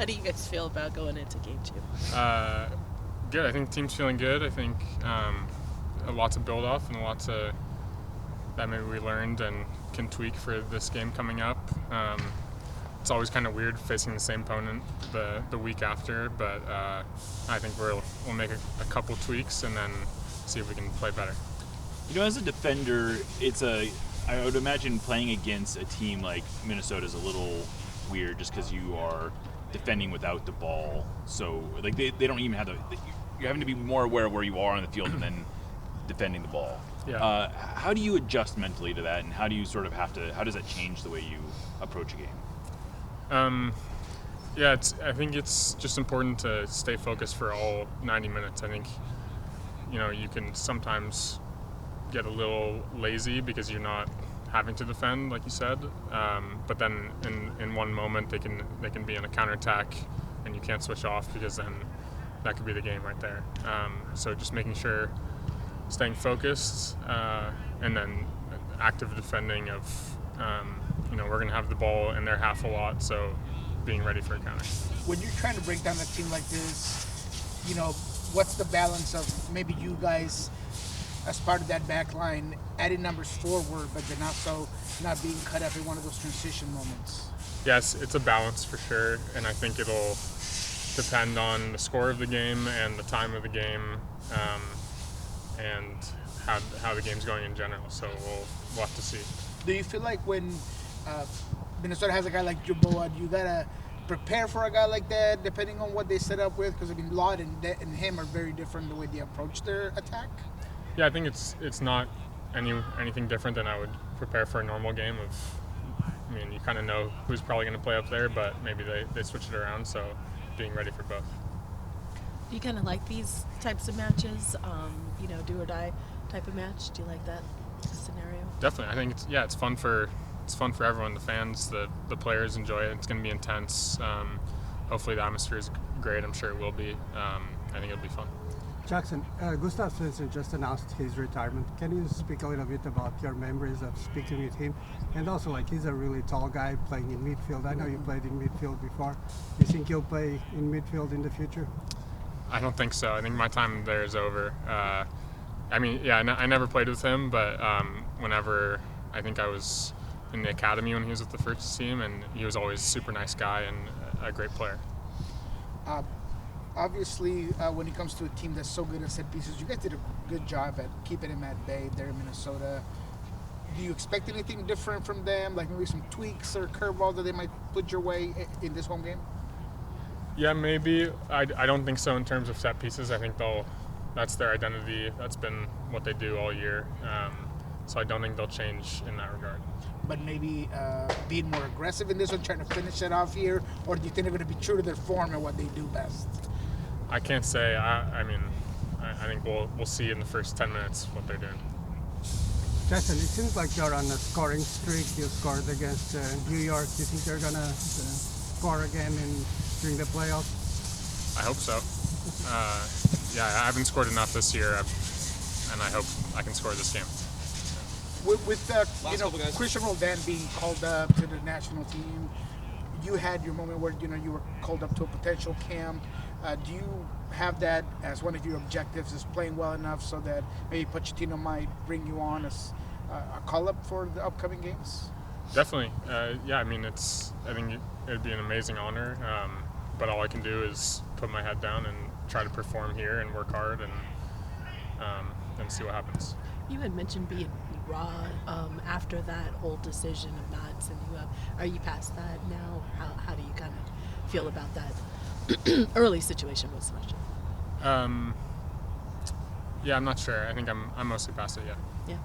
How do you guys feel about going into game two? Good. I think the team's feeling good. I think a lot to build off and a lot that maybe we learned and can tweak for this game coming up. It's always kind of weird facing the same opponent the week after, but I think we'll make a couple tweaks and then see if we can play better. You know, as a defender, I would imagine playing against a team like Minnesota is a little weird just because you are defending without the ball. So, like, they don't even have you're having to be more aware of where you are on the field and then defending the ball. Yeah. How do you adjust mentally to that, and how do you sort of how does that change the way you approach a game? Yeah, I think it's just important to stay focused for all 90 minutes. I think, you can sometimes get a little lazy because you're not having to defend, like you said. But then in one moment they can be in a counterattack and you can't switch off because then that could be the game right there. So just making sure, staying focused, and then active defending of, we're going to have the ball in their half a lot, so being ready for a counter. When you're trying to break down a team like this, what's the balance of maybe you guys as part of that back line adding numbers forward, but then also not being cut up in one of those transition moments? Yes, it's a balance for sure, and I think it'll depend on the score of the game and the time of the game, and how the game's going in general. So we'll have to see. Do you feel like when Minnesota has a guy like Jumbo, you gotta prepare for a guy like that, depending on what they set up with? Because Lott and him are very different the way they approach their attack. Yeah, I think it's not anything different than I would prepare for a normal game. You kind of know who's probably going to play up there, but maybe they switch it around. So being ready for both. Do you kind of like these types of matches? Do or die type of match. Do you like that scenario? Definitely. I think it's fun for everyone. The fans, the players enjoy it. It's going to be intense. Hopefully the atmosphere is great. I'm sure it will be. I think it'll be fun. Jackson, Gustav Svensson just announced his retirement. Can you speak a little bit about your memories of speaking with him? And also, he's a really tall guy playing in midfield. I know you played in midfield before. Do you think you'll play in midfield in the future? I don't think so. I think my time there is over. I never played with him, but whenever I think I was in the academy when he was with the first team, and he was always a super nice guy and a great player. Obviously, when it comes to a team that's so good at set pieces, you guys did a good job at keeping him at bay there in Minnesota. Do you expect anything different from them, like maybe some tweaks or curveballs that they might put your way in this home game? Yeah, maybe. I don't think so in terms of set pieces. I think that's their identity. That's been what they do all year. So I don't think they'll change in that regard. But maybe being more aggressive in this one, trying to finish it off here, or do you think they're going to be true to their form and what they do best? I can't say. I think we'll see in the first 10 minutes what they're doing. Jackson, it seems like you're on a scoring streak. You scored against New York. Do you think you're going to score again during the playoffs? I hope so. I haven't scored enough this year, and I hope I can score this game. With Christian Roldan being called up to the national team, you had your moment where you were called up to a potential camp. Do you have that as one of your objectives, is playing well enough so that maybe Pochettino might bring you on as a call-up for the upcoming games? Definitely. I think it'd be an amazing honor. But all I can do is put my head down and try to perform here and work hard and see what happens. You had mentioned being raw after that whole decision of not sending you up. Are you past that now? How do you kind of feel about that early situation with selection? I'm not sure. I think I'm mostly past it yet. Yeah.